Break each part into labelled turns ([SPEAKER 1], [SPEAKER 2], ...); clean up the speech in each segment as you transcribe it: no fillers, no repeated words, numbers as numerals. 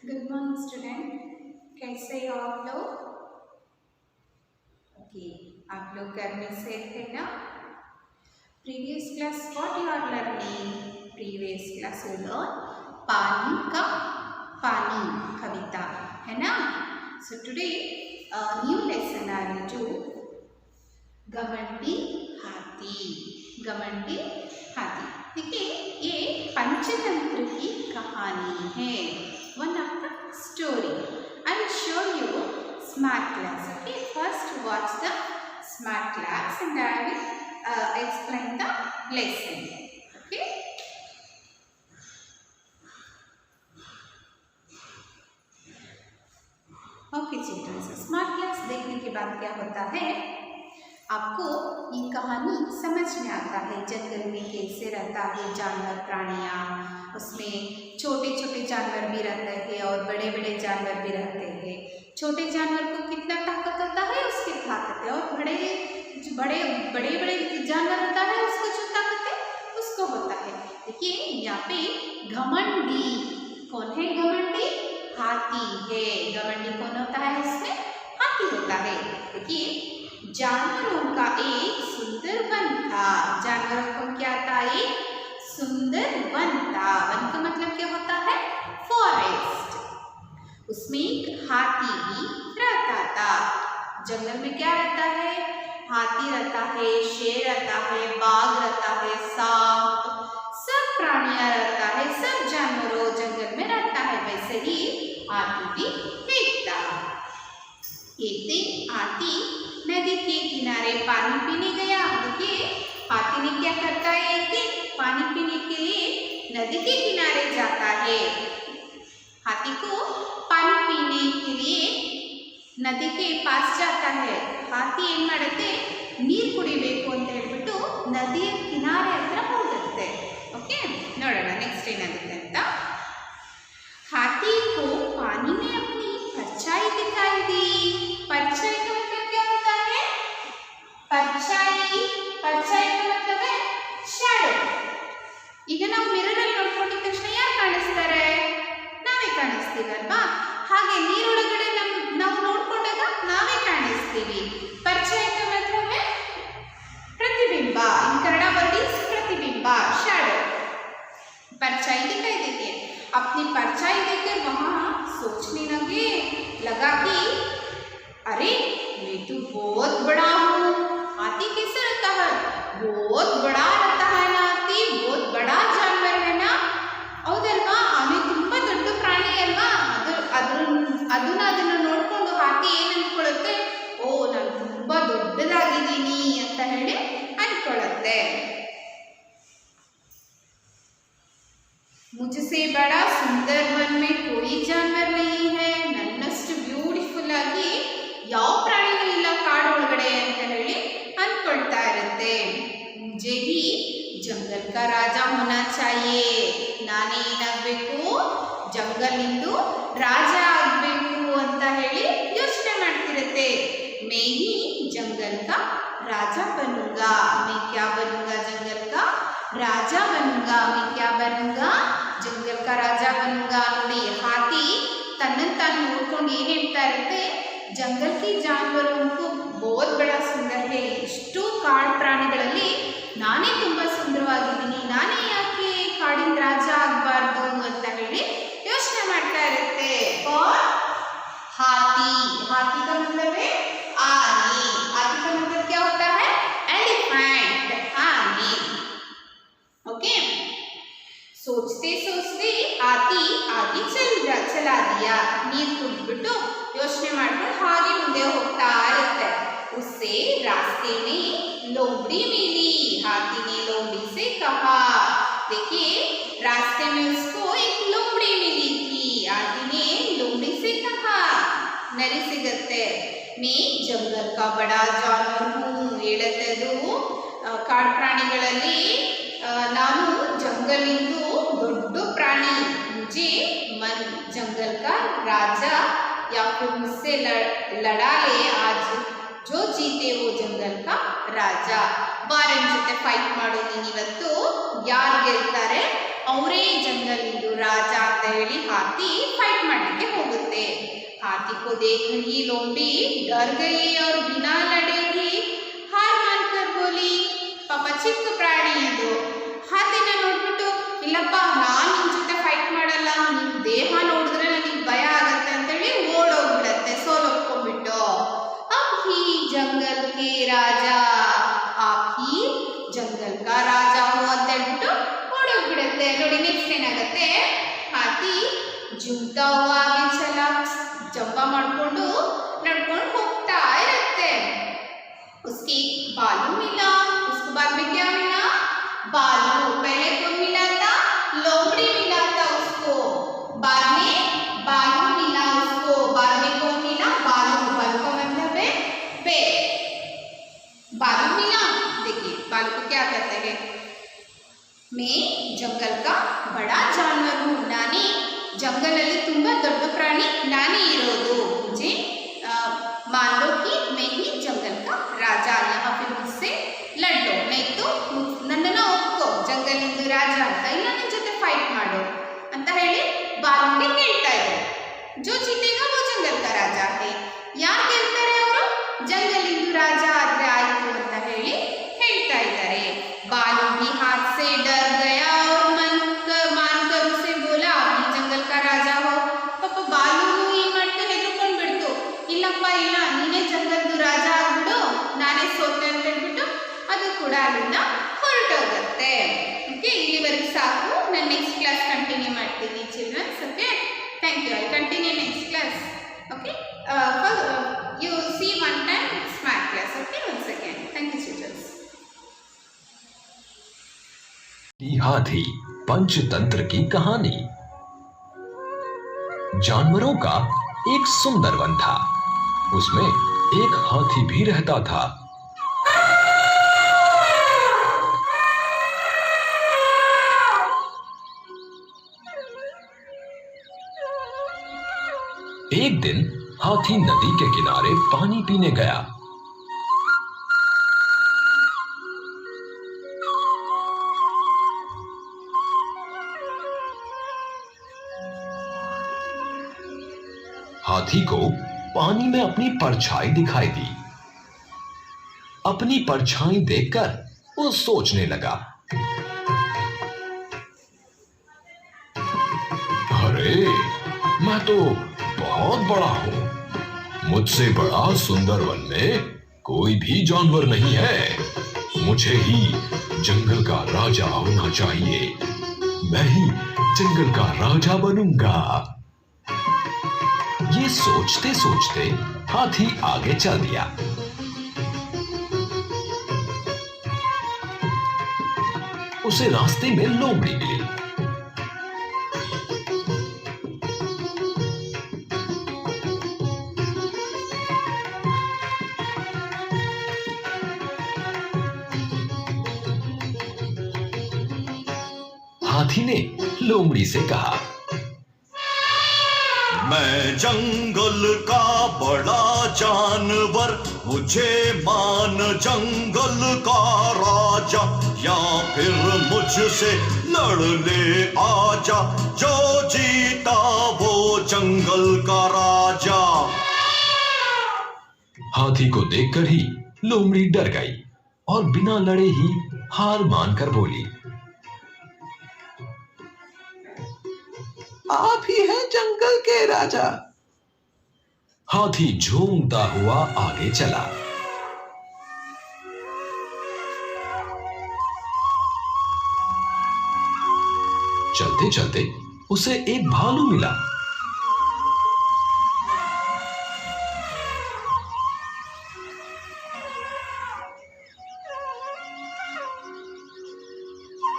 [SPEAKER 1] Good morning student, कैसे हो आप लोग? ओके, आप लोग घर में सेफ थे ना? Previous class what you are learning? Previous class you learn पानी का पानी कविता है ना? So today new lesson I will do घमंडी हाथी। घमंडी हाथी, देखिए ये पंचतंत्र की कहानी है। One of the story. I will show you smart class. Okay, first watch the smart class and I will explain the lesson. Okay. Okay children, so smart class देखने के बाद क्या होता है, आपको ये कहानी समझ में आता है। जंगल में कैसे रहता है जानवर प्राणियाँ, उसमें छोटे छोटे जानवर भी रहते हैं और बड़े बड़े जानवर भी रहते हैं। छोटे जानवर को कितना ताकत होता है, उसकी ताकत है, और बड़े बड़े जानवर होता है, उसको जो ताकत है उसको होता है। देखिए यहाँ पे घमंडी कौन है? घमंडी हाथी है। घमंडी कौन होता है? इसमें हाथी होता है। देखिए जानवरों का एक सुंदर वन था। जानवरों को क्या था? एक सुंदर वन था। वन का मतलब क्या होता है? फॉरेस्ट। उसमें एक हाथी भी रहता था। जंगल में क्या रहता है? हाथी रहता है, शेर रहता है, बाघ रहता है, सांप, सब प्राणियां रहता है, सब जानवरों जंगल में रहता है। वैसे ही हाथी भी एक था। एक दिन हाथी नदी के किनारे पानी पीने गया। देखिए हाथी ने क्या करता है, एक दिन पानी पीने के लिए नदी के किनारे जाता है। हाथी को पानी पीने के लिए नदी के पास जाता है। हाथी ಏನ್ ಮಾಡುತ್ತೆ, ನೀರು ಕುಡಿಬೇಕು ಅಂತ ಹೇಳ್ಬಿಟ್ಟು ನದಿಯ ಕಿನಾರೆ ಹತ್ರ ಹೋಗುತ್ತೆ। ओके, ನೋಡೋಣ ನೆಕ್ಸ್ಟ್ ಏನಾಗುತ್ತೆ ಅಂತ। हाथी को पानी में अपनी परछाई दिखाई दी। परछाई का मतलब क्या होता है? परछाई, परछाई का मतलब है शैडो। ಈಗ ನಾವು ಮಿರರ್ ಅಲ್ಲಿ ನೋಡ್ಕೊಂಡಿದ ತಕ್ಷಣ ಯಾರು ಕಾಣಿಸ್ತಾರೆ? ನಾವೇ ಕಾಣಿಸ್ತೀವಲ್ವಾ? ಹಾಗೆ ನೀರೊಳಗಡೆ ನಾವು ನೋಡ್ಕೊಂಡಾಗ ನಾವೇ ಕಾಣಿಸ್ತೀವಿ। परछाई का मतलब है प्रतिबिंब। इन कन्नड़ वर्ड इज प्रतिबिंब, शैडो। परछाई दिखाई देती है। अपनी परछाई देखकर वहां सोचने लगा कि अरे मैं तो बहुत बड़ा हूँ। हाथी कैसे रहता है? बहुत बड़ा रहता है ना हाथी, बहुत बड़ा जानवर है ना, ಹೌದಲ್ವಾ? ಅವನು ತುಂಬಾ ದೊಡ್ಡ ಪ್ರಾಣಿ ಅಲ್ವಾ? ಅದನ್ನ ನೋಡ್ಕೊಂಡು ಹಾಕಿ ಏನ್ ಅನ್ಕೊಳ್ಳುತ್ತೆ, ಓ ನಾನು ತುಂಬಾ ದೊಡ್ಡದಾಗಿದ್ದೀನಿ ಅಂತ ಹೇಳಿ ಅನ್ಕೊಳ್ಳುತ್ತೆ। मुझसे बड़ा सुंदर वन में कोई जानवर नहीं है। ನನ್ನಷ್ಟು ಬ್ಯೂಟಿಫುಲ್ ಆಗಿ ಯಾವ ಪ್ರಾಣಿನೂ ಇಲ್ಲ ಕಾಡೊಳಗಡೆ ಅಂತ ಹೇಳಿ ಅನ್ಕೊಳ್ತಾ ಇರುತ್ತೆ। मुझे भी जंगल का राजा होना चाहिए। ನಾನೇ ಏನಾಗಬೇಕು? ಜಂಗಲಿಂದು ರಾಜ ಆಗಬೇಕು ಅಂತ ಹೇಳಿ ಯೋಚನೆ ಮಾಡ್ತಿರುತ್ತೆ। मैं ही जंगल का राजा बनूंगा। मैं क्या बनूंगा? जंगल का राजा बनूंगा। मैं क्या बनूंगा? जंगल का राजा बनूंगा। ನೋಡಿ हाथी तन्न तानु ನೋಡ್ಕೊಂಡು ಏನು ಹೇಳ್ತಾ ಇರುತ್ತೆ, जंगल की जानवरों को बहुत बड़ा सुंदर है। ಇಷ್ಟು ಕಾಡು ಪ್ರಾಣಿಗಳಲ್ಲಿ ನಾನೇ ತುಂಬಾ ಸುಂದರವಾಗಿದ್ದೀನಿ, ನಾನೇ ಯಾಕೆ ಕಾಡಿನ ರಾಜ ಆಗಬಾರ್ದು ಅಂತ ಹೇಳಿ ಯೋಚನೆ ಮಾಡ್ತಾ ಇರುತ್ತೆ। और हाथी, हाथी का मतलब है आने। हाथी का मतलब क्या होता है? एलिफेंट, आने। ओके, सोचते सोचते हाथी आगे चला दिया। ನೀರು ಕುಡಿದ್ಬಿಟ್ಟು ಯೋಚನೆ ಮಾಡ್ಕೊಂಡು ಹಾಗೆ ಮುಂದೆ ಹೋಗ್ತಾ ಇರುತ್ತೆ। उससे रास्ते में लोमड़ी मिली। हाथी ने लोमड़ी से कहा, देखिए रास्ते में उसको एक लोमड़ी मिली थी। हाथी ने लोमड़ी से कहा, नरी सिगತ್ತೆ, मैं जंगल का बड़ा जानवर हूँ। ಹೇಳುತ್ತದು ಕಾಡು ಪ್ರಾಣಿಗಳಲ್ಲಿ ನಾನು ಜಂಗಲಿಂದು ದೊಡ್ಡ ಪ್ರಾಣಿ। मुझे मन जंगल का राजा या फिर मुझसे लड़ा ले आज, जो जीते वो जंगल का राजा। ವಾರನ್ ಜೊತೆ ಫೈಟ್ ಮಾಡೋದು ಇವತ್ತು ಯಾರು ಗೆಲ್ತಾರೆ ಅವರೇ ಜಂಗಲಿಂದು ರಾಜ ಅಂತ ಹೇಳಿ हाथी फाइट ಮಾಡಲಿಕ್ಕೆ ಹೋಗುತ್ತೆ। हाथी को देखकर लोमड़ी डर गई और बिना लड़े ही हार मानकर बोली। ಪಾಪ ಚಿಕ್ಕ ಪ್ರಾಣಿ ಅದು ಹಾತಿನ ನೋಡ್ಬಿಟ್ಟು ಇಲ್ಲಪ್ಪ ನಾನು ನಿನ್ ಜೊತೆ ಫೈಟ್ ಮಾಡಲ್ಲ, ನಿನ್ ದೇಹ ನೋಡಿದ್ರೆ ನನಗೆ ಭಯ ಆಗತ್ತೆ ಅಂತೇಳಿ ಓಡೋಗ್ಬಿಡತ್ತೆ ಸೋಲೊಪ್ಕೊಂಡ್ಬಿಟ್ಟು। अब ही जंगल के राजा, आप ही जंगल का राजा हो ಅಂತ ಹೇಳ್ಬಿಟ್ಟು ಓಡೋಗ್ಬಿಡತ್ತೆ। ನೋಡಿ ನೆಕ್ಸ್ಟ್ ಏನಾಗತ್ತೆ, ಹಾತಿ ಜುಮ್ತಾ हुआ आगे चला, जंप ಮಾಡ್ಕೊಂಡು ನಡ್ಕೊಂಡು ಹೋಗ್ತಾ ಇರುತ್ತೆ। उसके बालू मिला, उसके बाद में क्या मिला, बालू। पहले कौन मिला था, लोमड़ी मिला था उसको, बाद में बालू मिला उसको, बाद में कौन मिला, बालू। बालू का मतलब है पेड़। बालू मिला, देखिए बालू को क्या कहते हैं, मैं जंगल का बड़ा जानवर हूँ, नानी जंगलಲ್ಲಿ ತುಂಬಾ ದೊಡ್ಡ ಪ್ರಾಣಿ ನಾನೇ ಇರೋದು। मुझे मान लो कि मैं ही जंगल का राजा, यहाँ पे मुझसे लड़ लो, नहीं तो ನನ್ನನ್ನು ಒಪ್ಕೋ ಜಂಗಲಿಂದು ರಾಜ ಅಂತ, ಇಲ್ಲ ನನ್ನ ಜೊತೆ ಫೈಟ್ ಮಾಡು ಅಂತ ಹೇಳಿ ಬಾಲುಗೆ ಹೇಳ್ತಾ ಇದ್ದಾರೆ। जो जीतेगा वो जंगल का राजा है। ಯಾರು ಗೆಲ್ತಾರೆ ಅವರು, ಜಂಗಲಿಂದು ರಾಜ ಆದ್ರೆ ಆಯ್ತು ಅಂತ ಹೇಳಿ ಹೇಳ್ತಾ ಇದ್ದಾರೆ। बालू भी हाथ से डर गया और मानकर उसे बोला आप ही जंगल का राजा हो। ಪಾಪ ಬಾಲುನು ಏನ್ ಮಾಡ್ತಾ ಹೆದರ್ಕೊಂಡ್ ಬಿಡ್ತು, ಇಲ್ಲಪ್ಪ ಇಲ್ಲ ನೀನೇ ಜಂಗಲ್ದು ರಾಜ ಆಗ್ಬಿಡು, ನಾನೇ ಸೋತೆ ಅಂತ ಹೇಳ್ಬಿಟ್ಟು ಅದು ಕೂಡ ಅಲ್ಲಿಂದ ಹೊರಟೋಗುತ್ತೆ। ಓಕೆ, ಇಲ್ಲಿವರೆಗೆ ಸಾಕು, ನಾನು ನೆಕ್ಸ್ಟ್ ಕ್ಲಾಸ್ ಕಂಟಿನ್ಯೂ ಮಾಡ್ತೀನಿ childrens. Okay, thank you, I continue next class. Okay, you see one time smart class. Okay, one second, thank you childrens.
[SPEAKER 2] हाथी पंचतंत्र की कहानी। जानवरों का एक सुंदर वन था, उसमें एक हाथी भी रहता था। एक दिन हाथी नदी के किनारे पानी पीने गया। हाथी को पानी में अपनी परछाई दिखाई दी। अपनी परछाई देखकर वो सोचने लगा, अरे मैं तो बहुत बड़ा हूं, मुझसे बड़ा सुंदर वन में कोई भी जानवर नहीं है, मुझे ही जंगल का राजा होना चाहिए, मैं ही जंगल का राजा बनूंगा। ये सोचते सोचते हाथी आगे चल दिया। उसे रास्ते में लोमड़ी मिली। हाथी ने लोमड़ी से कहा,
[SPEAKER 3] मैं जंगल का बड़ा जानवर, मुझे मान जंगल का राजा, या फिर मुझसे लड़ ले आजा, जो जीता वो जंगल का राजा।
[SPEAKER 2] हाथी को देखकर ही लोमड़ी डर गई और बिना लड़े ही हार मानकर बोली,
[SPEAKER 4] आप ही हैं जंगल के राजा।
[SPEAKER 2] हाथी झूमता हुआ आगे चला। चलते चलते उसे एक भालू मिला।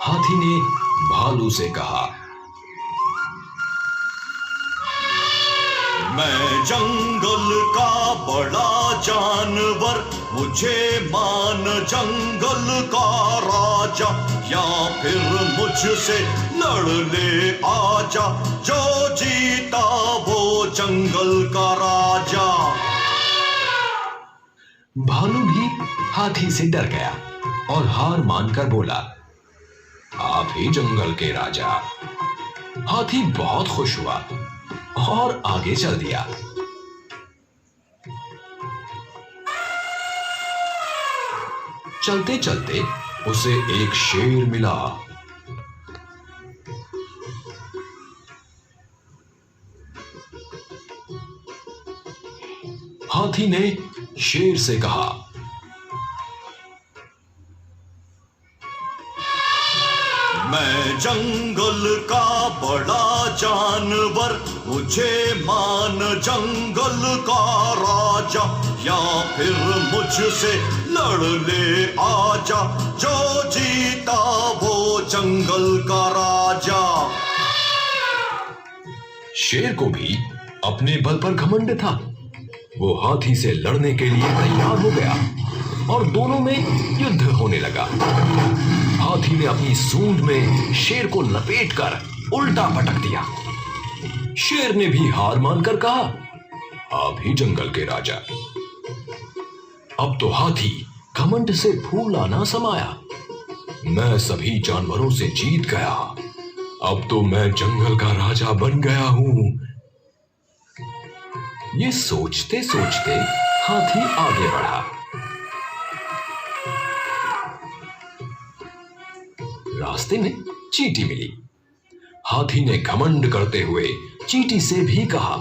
[SPEAKER 2] हाथी ने भालू से कहा,
[SPEAKER 3] मैं जंगल का बड़ा जानवर, मुझे मान जंगल का राजा, या फिर मुझसे लड़ ले आजा, जो जीता वो जंगल का राजा।
[SPEAKER 2] भालू भी हाथी से डर गया और हार मानकर बोला, आप ही जंगल के राजा। हाथी बहुत खुश हुआ और आगे चल दिया। चलते चलते उसे एक शेर मिला। हाथी ने शेर से कहा,
[SPEAKER 3] मैं जंगल का बड़ा जानवर, मुझे मान जंगल का राजा, या फिर मुझसे लड़ ले आजा, जो जीता वो जंगल का राजा।
[SPEAKER 2] शेर को भी अपने बल पर घमंड था। वो हाथी से लड़ने के लिए तैयार हो गया और दोनों में युद्ध होने लगा। हाथी ने अपनी सूंड में शेर को लपेटकर उल्टा पटक दिया। शेर ने भी हार मानकर कहा, आप ही जंगल के राजा। अब तो हाथी घमंड से फूला ना समाया। मैं सभी जानवरों से जीत गया, अब तो मैं जंगल का राजा बन गया हूं। ये सोचते सोचते हाथी आगे बढ़ा। रास्ते में चींटी मिली। हाथी ने घमंड करते हुए चींटी से भी कहा,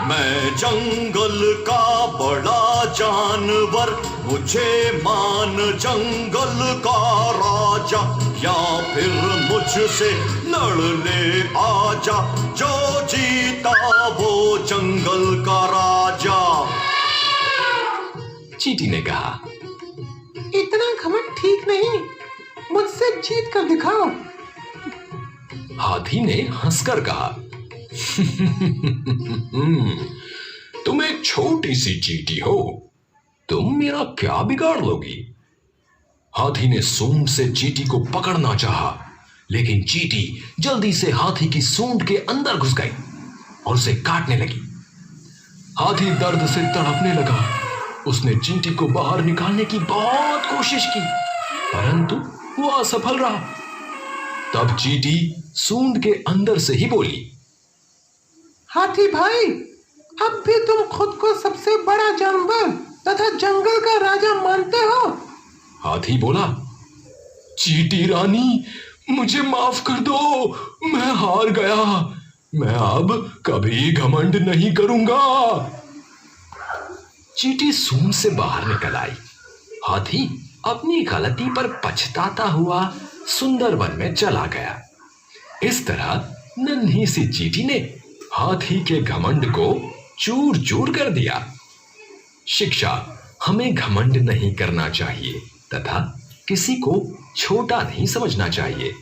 [SPEAKER 3] मैं जंगल का बड़ा जानवर, मुझे मान जंगल का राजा, या फिर मुझसे लड़ ले आजा, जो जीता वो जंगल का राजा।
[SPEAKER 2] चींटी ने कहा,
[SPEAKER 4] इतना घमंड ठीक नहीं, मुझसे जीत कर दिखाओ।
[SPEAKER 2] हाथी ने हंसकर कहा, तुम एक छोटी सी चींटी हो, तुम मेरा क्या बिगाड़ लोगी। हाथी ने सूंड से चींटी को पकड़ना चाहा, लेकिन चींटी जल्दी से हाथी की सूंड के अंदर घुस गई और उसे काटने लगी। हाथी दर्द से तड़पने लगा। उसने चींटी को बाहर निकालने की बहुत कोशिश की, परंतु वो असफल रहा। तब चींटी सूंड के अंदर से ही बोली,
[SPEAKER 4] हाथी भाई, अब भी तुम खुद को सबसे बड़ा जानवर तथा जंगल का राजा मानते हो?
[SPEAKER 2] हाथी बोला, चींटी रानी, मुझे माफ कर दो, मैं हार गया। मैं अब कभी घमंड नहीं करूंगा। चींटी सूंड से बाहर निकल आई। हाथी अपनी गलती पर पछताता हुआ सुंदर वन में चला गया। इस तरह नन्ही सी चींटी ने हाथी के घमंड को चूर चूर कर दिया। शिक्षा, हमें घमंड नहीं करना चाहिए तथा किसी को छोटा नहीं समझना चाहिए।